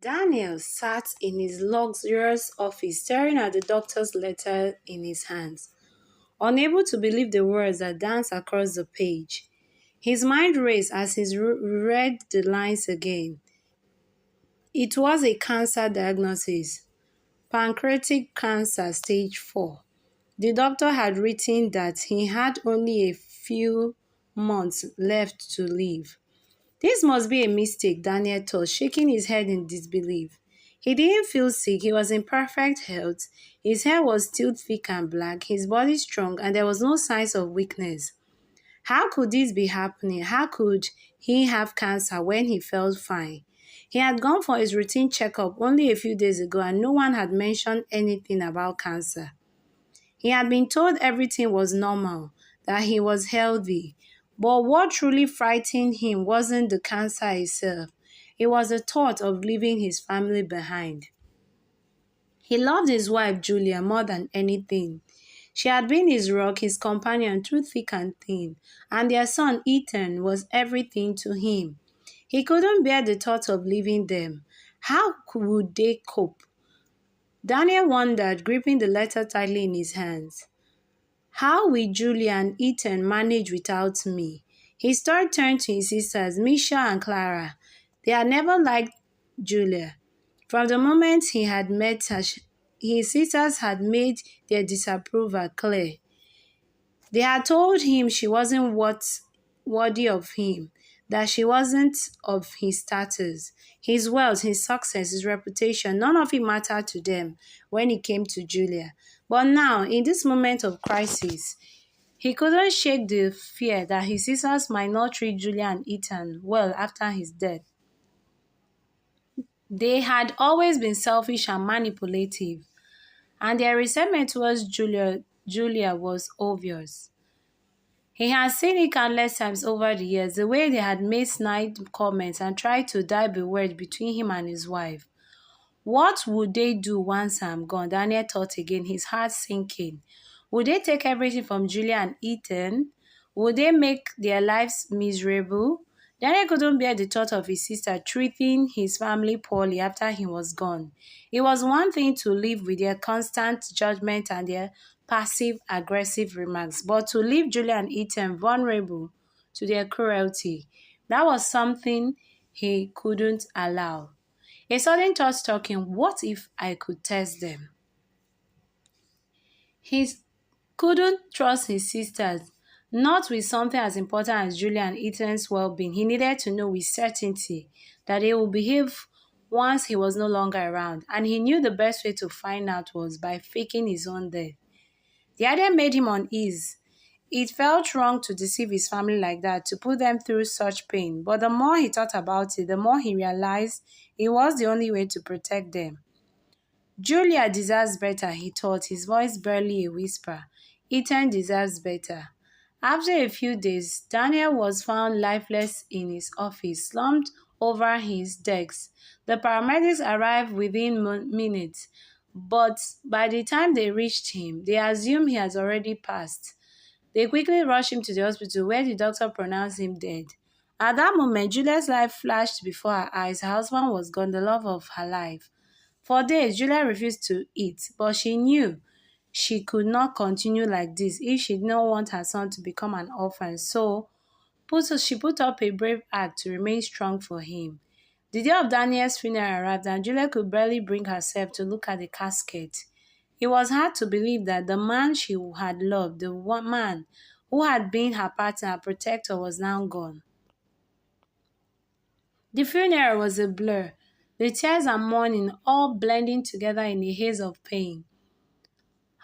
Daniel sat in his luxurious office staring at the doctor's letter in his hands, unable to believe the words that danced across the page. His mind raced as he read the lines again. It was a cancer diagnosis, pancreatic cancer stage 4. The doctor had written that he had only a few months left to live. This must be a mistake, Daniel thought, shaking his head in disbelief. He didn't feel sick, he was in perfect health. His hair was still thick and black, his body strong, and there was no signs of weakness. How could this be happening? How could he have cancer when he felt fine? He had gone for his routine checkup only a few days ago and no one had mentioned anything about cancer. He had been told everything was normal, that he was healthy. But what truly frightened him wasn't the cancer itself. It was the thought of leaving his family behind. He loved his wife, Julia, more than anything. She had been his rock, his companion through thick and thin, and their son, Ethan, was everything to him. He couldn't bear the thought of leaving them. How would they cope? Daniel wondered, gripping the letter tightly in his hands. How will Julia and Ethan manage without me? His thought turned to his sisters, Misha and Clara. They had never liked Julia. From the moment he had met her, his sisters had made their disapproval clear. They had told him she wasn't worthy of him, that she wasn't of his status. His wealth, his success, his reputation, none of it mattered to them when it came to Julia. But now, in this moment of crisis, he couldn't shake the fear that his sisters might not treat Julia and Ethan well after his death. They had always been selfish and manipulative, and their resentment towards Julia was obvious. He had seen it countless times over the years, the way they had made snide comments and tried to dye the word between him and his wife. What would they do once I'm gone? Daniel thought again, his heart sinking. Would they take everything from Julia and Ethan? Would they make their lives miserable? Daniel couldn't bear the thought of his sister treating his family poorly after he was gone. It was one thing to live with their constant judgment and their passive-aggressive remarks, but to leave Julia and Ethan vulnerable to their cruelty, that was something he couldn't allow. A sudden thought struck him, what if I could test them? He couldn't trust his sisters, not with something as important as Julia and Ethan's well-being. He needed to know with certainty that they would behave once he was no longer around, and he knew the best way to find out was by faking his own death. The idea made him uneasy. It felt wrong to deceive his family like that, to put them through such pain, but the more he thought about it, the more he realized it was the only way to protect them. Julia deserves better, he thought, his voice barely a whisper. Ethan deserves better. After a few days, Daniel was found lifeless in his office, slumped over his desk. The paramedics arrived within minutes, but by the time they reached him, they assumed he had already passed. They quickly rushed him to the hospital where the doctor pronounced him dead. At that moment, Julia's life flashed before her eyes. Her husband was gone, the love of her life. For days, Julia refused to eat, but she knew she could not continue like this if she did not want her son to become an orphan. So she put up a brave act to remain strong for him. The day of Daniel's funeral arrived and Julia could barely bring herself to look at the casket. It was hard to believe that the man she had loved, the one man who had been her partner, her protector, was now gone. The funeral was a blur, the tears and mourning all blending together in a haze of pain.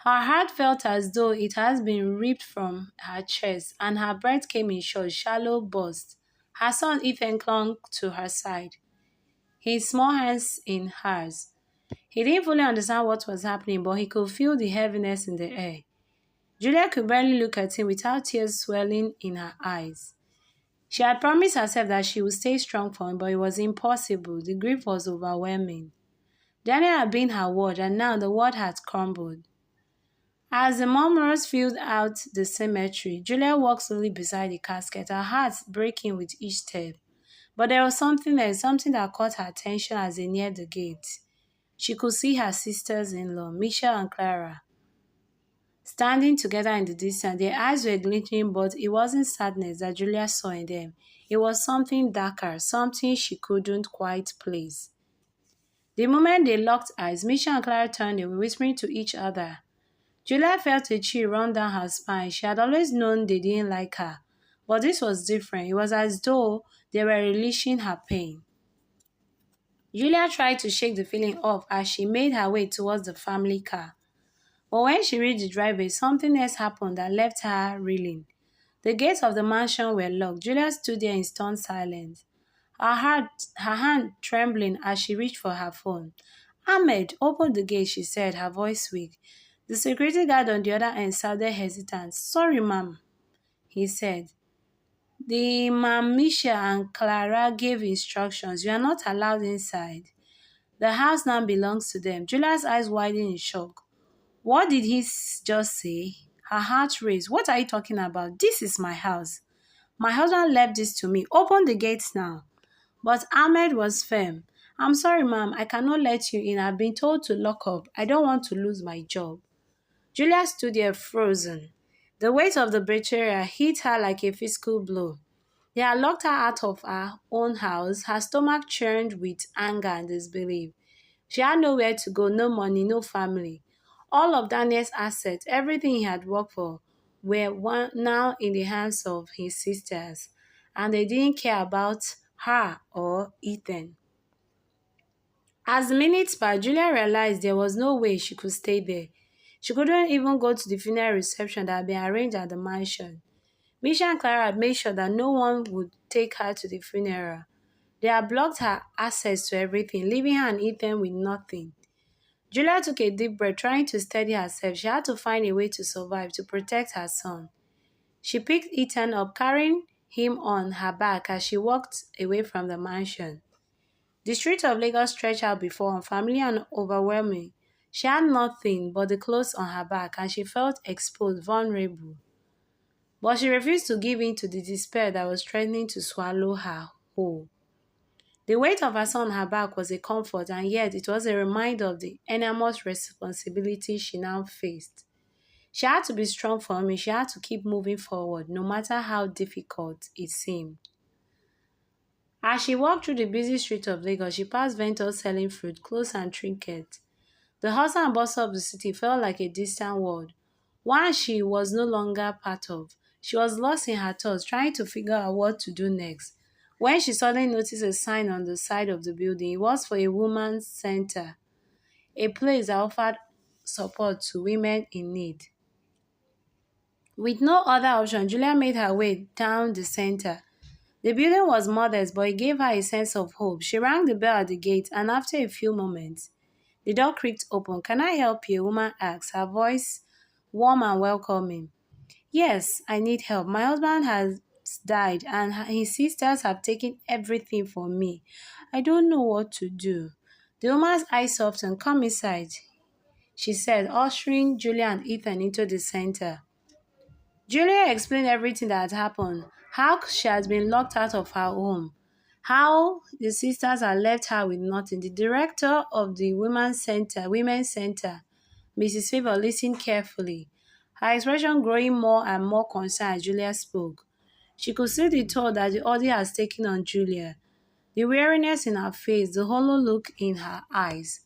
Her heart felt as though it had been ripped from her chest, and her breath came in short, shallow bursts. Her son Ethan clung to her side, his small hands in hers. He didn't fully understand what was happening, but he could feel the heaviness in the air. Julia could barely look at him without tears swelling in her eyes. She had promised herself that she would stay strong for him, but it was impossible. The grief was overwhelming. Daniel had been her word, and now the world had crumbled. As the murmurs filled out the cemetery, Julia walked slowly beside the casket, her heart breaking with each step. But there was something else, something that caught her attention as they neared the gate. She could see her sisters-in-law, Michelle and Clara, standing together in the distance. Their eyes were glittering, but it wasn't sadness that Julia saw in them. It was something darker, something she couldn't quite place. The moment they locked eyes, Michelle and Clara turned away, whispering to each other. Julia felt a chill run down her spine. She had always known they didn't like her, but this was different. It was as though they were relishing her pain. Julia tried to shake the feeling off as she made her way towards the family car. But when she reached the driveway, something else happened that left her reeling. The gates of the mansion were locked. Julia stood there in stunned silence, her hand trembling as she reached for her phone. Ahmed, open the gate, she said, her voice weak. The security guard on the other end sounded hesitant. Sorry, ma'am, he said. The Ma'am Misha and Clara gave instructions. You are not allowed inside. The house now belongs to them. Julia's eyes widened in shock. What did he just say? Her heart raced. What are you talking about? This is my house. My husband left this to me. Open the gates now. But Ahmed was firm. I'm sorry, ma'am. I cannot let you in. I've been told to lock up. I don't want to lose my job. Julia stood there frozen. The weight of the betrayal hit her like a physical blow. They had locked her out of her own house. Her stomach churned with anger and disbelief. She had nowhere to go, no money, no family. All of Daniel's assets, everything he had worked for, now in the hands of his sisters, and they didn't care about her or Ethan. As the minutes passed, Julia realized there was no way she could stay there. She couldn't even go to the funeral reception that had been arranged at the mansion. Misha and Clara had made sure that no one would take her to the funeral. They had blocked her access to everything, leaving her and Ethan with nothing. Julia took a deep breath, trying to steady herself. She had to find a way to survive, to protect her son. She picked Ethan up, carrying him on her back as she walked away from the mansion. The streets of Lagos stretched out before her, unfamiliar and overwhelming. She had nothing but the clothes on her back, and she felt exposed, vulnerable. But she refused to give in to the despair that was threatening to swallow her whole. The weight of her son on her back was a comfort, and yet it was a reminder of the enormous responsibility she now faced. She had to be strong for me. She had to keep moving forward, no matter how difficult it seemed. As she walked through the busy streets of Lagos, she passed vendors selling fruit, clothes, and trinkets. The hustle and bustle of the city felt like a distant world, one she was no longer part of. She was lost in her thoughts, trying to figure out what to do next. When she suddenly noticed a sign on the side of the building, it was for a woman's center, a place that offered support to women in need. With no other option, Julia made her way down the center. The building was modest, but it gave her a sense of hope. She rang the bell at the gate, and after a few moments, the door creaked open. Can I help you? A woman asked, her voice warm and welcoming. Yes, I need help. My husband has died, and his sisters have taken everything from me. I don't know what to do. The woman's eyes softened. Come inside, she said, ushering Julia and Ethan into the center. Julia explained everything that had happened, how she had been locked out of her home, how the sisters had left her with nothing. The director of the women's center, Mrs. Favor, listened carefully, her expression growing more and more concerned as Julia spoke. She could see the toll that the ordeal has taken on Julia, the weariness in her face, the hollow look in her eyes.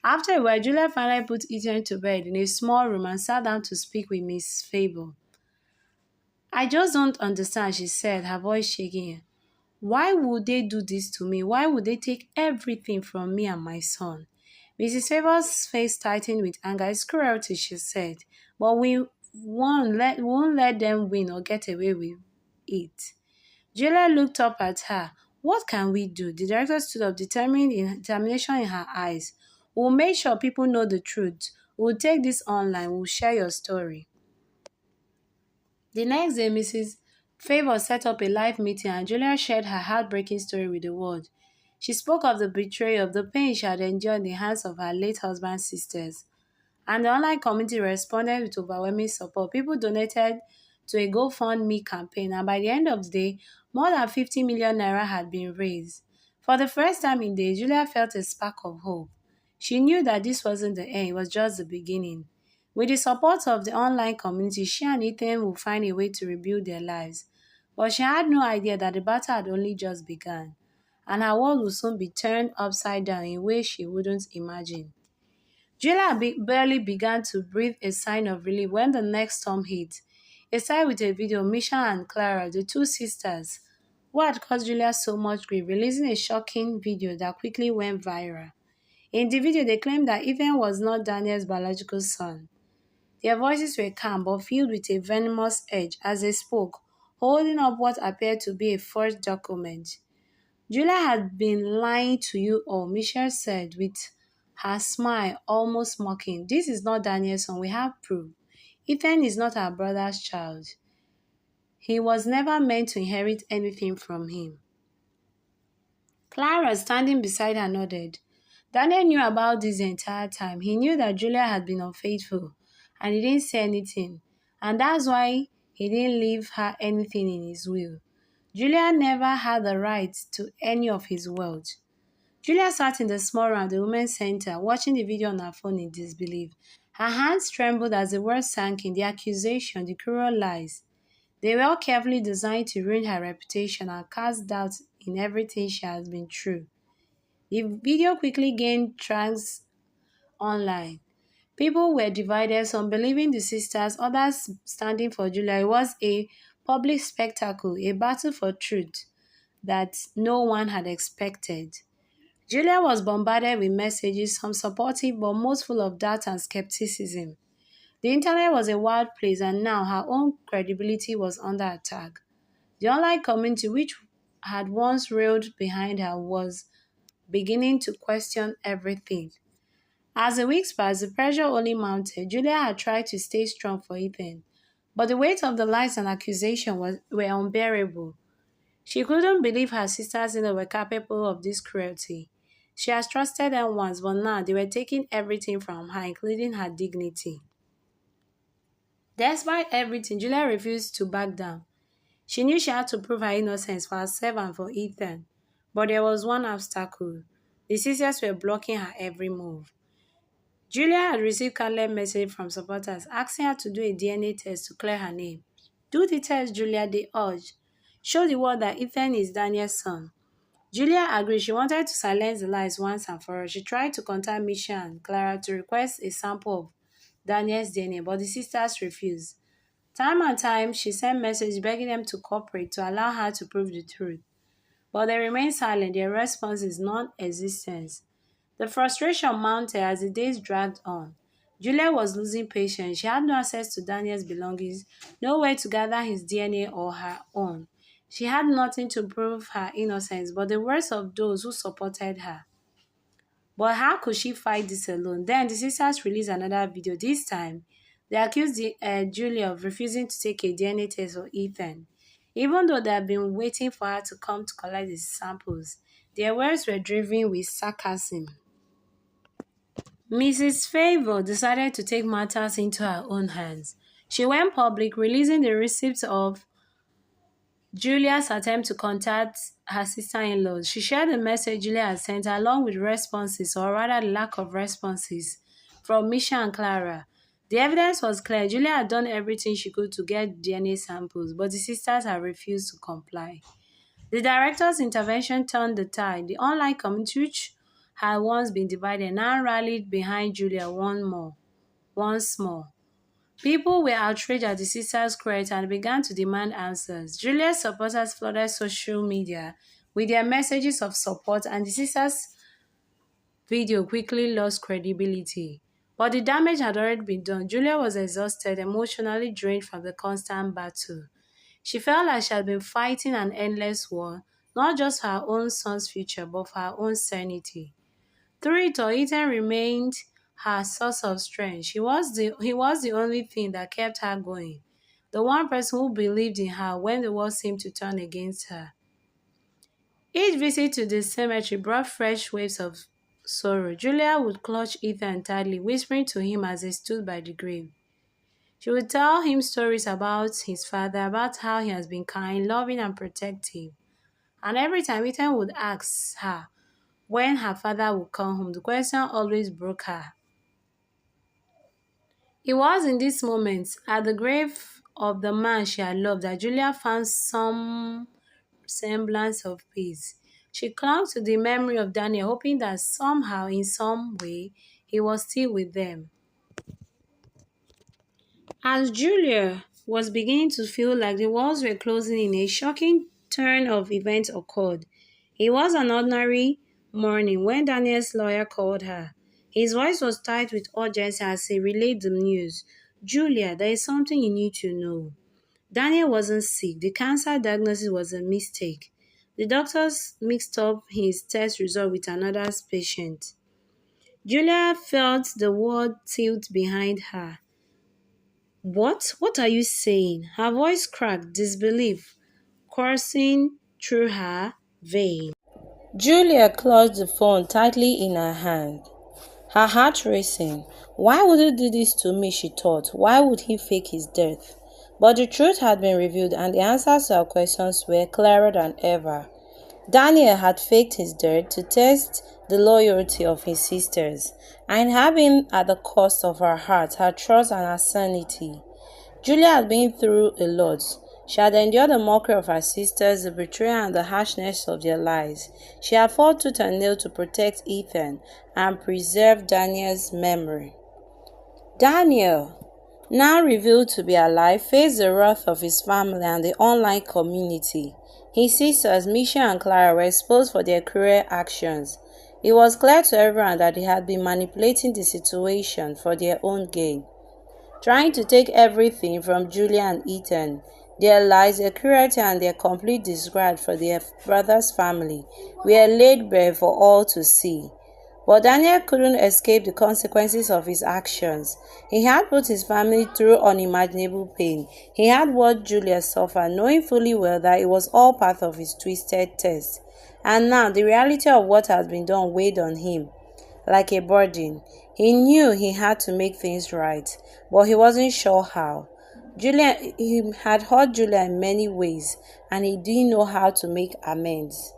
After a while, Julia finally put Ethan to bed in a small room and sat down to speak with Miss Favor. I just don't understand, she said, her voice shaking. Why would they do this to me? Why would they take everything from me and my son? Mrs. Favor's face tightened with anger. It's cruelty, she said, but we won't let them win or get away with it. Julia looked up at her. What can we do? The director stood up, determination in her eyes. We'll make sure people know the truth. We'll take this online. We'll share your story. The next day, Mrs. Favor set up a live meeting and Julia shared her heartbreaking story with the world. She spoke of the betrayal, of the pain she had endured in the hands of her late husband's sisters. And the online community responded with overwhelming support. People donated to a GoFundMe campaign, and by the end of the day, more than 50 million naira had been raised. For the first time in days, Julia felt a spark of hope. She knew that this wasn't the end, it was just the beginning. With the support of the online community, she and Ethan would find a way to rebuild their lives. But she had no idea that the battle had only just begun, and her world would soon be turned upside down in ways she wouldn't imagine. Julia barely began to breathe a sign of relief when the next storm hit. It started with a video of Misha and Clara, the two sisters, who had caused Julia so much grief, releasing a shocking video that quickly went viral. In the video, they claimed that Ethan was not Daniel's biological son. Their voices were calm but filled with a venomous edge as they spoke, holding up what appeared to be a forged document. Julia had been lying to you all, Michelle said with her smile almost mocking. This is not Daniel's son, we have proof. Ethan is not our brother's child. He was never meant to inherit anything from him. Clara, standing beside her, nodded. Daniel knew about this the entire time. He knew that Julia had been unfaithful, and he didn't say anything. And that's why he didn't leave her anything in his will. Julia never had the right to any of his wealth. Julia sat in the small room at the women's center, watching the video on her phone in disbelief. Her hands trembled as the words sank in, the accusation, the cruel lies. They were all carefully designed to ruin her reputation and cast doubt in everything she has been through. The video quickly gained traction online. People were divided, some believing the sisters, others standing for Julia. It was a public spectacle, a battle for truth that no one had expected. Julia was bombarded with messages, some supportive but most full of doubt and skepticism. The internet was a wild place, and now her own credibility was under attack. The online community, which had once railed behind her, was beginning to question everything. As the weeks passed, the pressure only mounted. Julia had tried to stay strong for Ethan, but the weight of the lies and accusation were unbearable. She couldn't believe her sisters-in-law were capable of this cruelty. She had trusted them once, but now they were taking everything from her, including her dignity. Despite everything, Julia refused to back down. She knew she had to prove her innocence for herself and for Ethan. But there was one obstacle. The sisters were blocking her every move. Julia had received countless messages from supporters asking her to do a DNA test to clear her name. Do the test, Julia, they urged. Show the world that Ethan is Daniel's son. Julia agreed. She wanted to silence the lies once and for all. She tried to contact Misha and Clara to request a sample of Daniel's DNA, but the sisters refused. Time and time, she sent messages begging them to cooperate to allow her to prove the truth. But they remained silent, their response is non-existent. The frustration mounted as the days dragged on. Julia was losing patience. She had no access to Daniel's belongings, no way to gather his DNA or her own. She had nothing to prove her innocence but the words of those who supported her. But how could she fight this alone? Then the sisters released another video. This time, they accused Julia of refusing to take a DNA test for Ethan. Even though they had been waiting for her to come to collect the samples, their words were driven with sarcasm. Mrs. Favor decided to take matters into her own hands. She went public, releasing the receipts of Julia's attempt to contact her sister-in-law. She shared the message Julia had sent her along with responses, or rather the lack of responses, from Misha and Clara. The evidence was clear. Julia had done everything she could to get DNA samples, but the sisters had refused to comply. The director's intervention turned the tide. The online community, which had once been divided, now rallied behind Julia once more. People were outraged at the sisters' cruelty and began to demand answers. Julia's supporters flooded social media with their messages of support, and the sisters' video quickly lost credibility. But the damage had already been done. Julia was exhausted, emotionally drained from the constant battle. She felt like she had been fighting an endless war, not just for her own son's future, but for her own sanity. Through it all, Ethan remained her source of strength. He was the only thing that kept her going, the one person who believed in her when the world seemed to turn against her. Each visit to the cemetery brought fresh waves of sorrow. Julia would clutch Ethan tightly, whispering to him as they stood by the grave, She would tell him stories about his father, about how he has been kind, loving, and protective. And every time Ethan would ask her when her father would come home, the question always broke her. It was in this moment, at the grave of the man she had loved, that Julia found some semblance of peace. She clung to the memory of Daniel, hoping that somehow, in some way, he was still with them. As Julia was beginning to feel like the walls were closing in, a shocking turn of events occurred. It was an ordinary morning when Daniel's lawyer called her. His voice was tight with urgency as he relayed the news. Julia, there is something you need to know. Daniel wasn't sick. The cancer diagnosis was a mistake. The doctors mixed up his test result with another patient. Julia felt the world tilt behind her. What? What are you saying? Her voice cracked, disbelief coursing through her veins. Julia clutched the phone tightly in her hand, her heart racing. Why would he do this to me, she thought. Why would he fake his death? But the truth had been revealed, and the answers to her questions were clearer than ever. Daniel had faked his death to test the loyalty of his sisters, and it had been at the cost of her heart, her trust, and her sanity. Julia had been through a lot. She had endured the mockery of her sisters, the betrayal and the harshness of their lies. She had fought tooth and nail to protect Ethan and preserve Daniel's memory. Daniel, now revealed to be alive, faced the wrath of his family and the online community. His sisters, Misha and Clara, were exposed for their cruel actions. It was clear to everyone that they had been manipulating the situation for their own gain, trying to take everything from Julia and Ethan. Their lies, their cruelty, and their complete disregard for their brother's family were laid bare for all to see. But Daniel couldn't escape the consequences of his actions. He had put his family through unimaginable pain. He had watched Julia suffer, knowing fully well that it was all part of his twisted test. And now the reality of what had been done weighed on him like a burden. He knew he had to make things right, but he wasn't sure how. He had hurt Julia in many ways, and he didn't know how to make amends.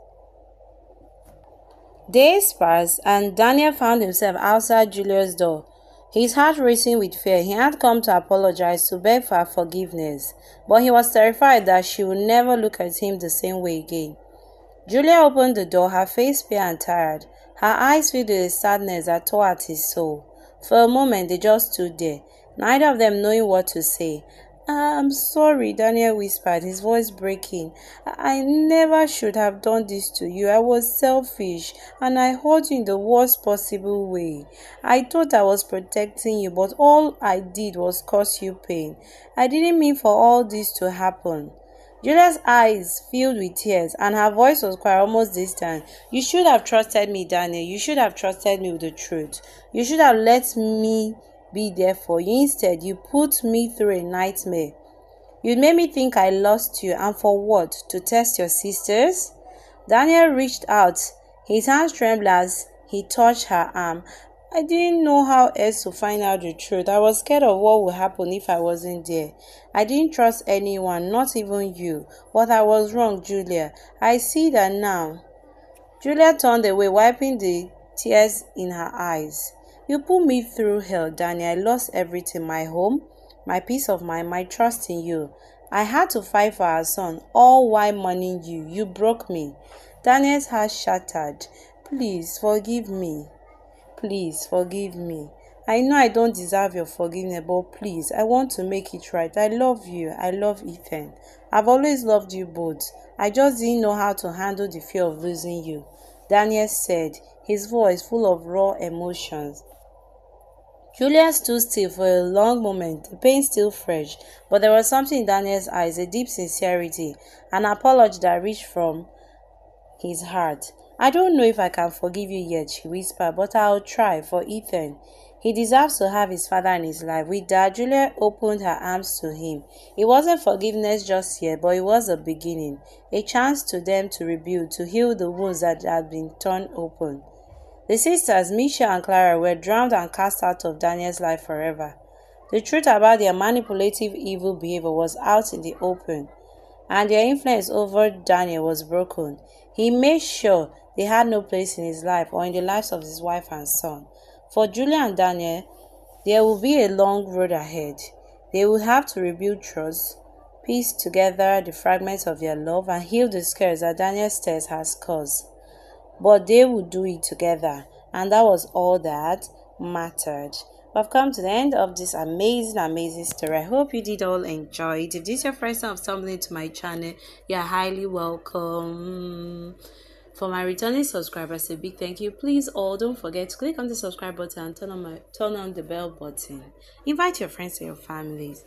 Days passed, and Daniel found himself outside Julia's door, his heart racing with fear. He had come to apologize, to beg for her forgiveness, but he was terrified that she would never look at him the same way again. Julia opened the door, her face pale and tired, her eyes filled with a sadness that tore at his soul. For a moment they just stood there, neither of them knowing what to say. I'm sorry, Daniel whispered, his voice breaking. I never should have done this to you. I was selfish, and I hurt you in the worst possible way. I thought I was protecting you, but all I did was cause you pain. I didn't mean for all this to happen. Julia's eyes filled with tears, and her voice was quite almost distant. You should have trusted me, Daniel. You should have trusted me with the truth. You should have let me be there for you. Instead, you put me through a nightmare. You made me think I lost you, and for what? To test your sisters? Daniel reached out, his hands trembling as he touched her arm. I didn't know how else to find out the truth. I was scared of what would happen if I wasn't there. I didn't trust anyone, not even you. But I was wrong, Julia. I see that now. Julia turned away, wiping the tears in her eyes. You put me through hell, Daniel. I lost everything, my home, my peace of mind, my trust in you. I had to fight for our son, all while mourning you. You broke me. Daniel's heart shattered. Please forgive me. Please forgive me. I know I don't deserve your forgiveness, but please, I want to make it right. I love you. I love Ethan. I've always loved you both. I just didn't know how to handle the fear of losing you, Daniel said, his voice full of raw emotions. Julia stood still for a long moment, the pain still fresh, but there was something in Daniel's eyes, a deep sincerity, an apology that reached from his heart. I don't know if I can forgive you yet, she whispered, but I'll try for Ethan. He deserves to have his father in his life. With that, Julia opened her arms to him. It wasn't forgiveness just yet, but it was a beginning, a chance to them to rebuild, to heal the wounds that had been torn open. The sisters, Misha and Clara, were drowned and cast out of Daniel's life forever. The truth about their manipulative evil behavior was out in the open, and their influence over Daniel was broken. He made sure they had no place in his life or in the lives of his wife and son. For Julia and Daniel, there will be a long road ahead. They will have to rebuild trust, piece together the fragments of their love, and heal the scars that Daniel's test has caused. But they would do it together, and that was all that mattered. We've come to the end of this amazing story. I hope you did all enjoy it. If this is your first time of stumbling to my channel, you're highly welcome. For my returning subscribers, a big thank you. Please all don't forget to click on the subscribe button and turn on the bell button. Invite your friends and your families.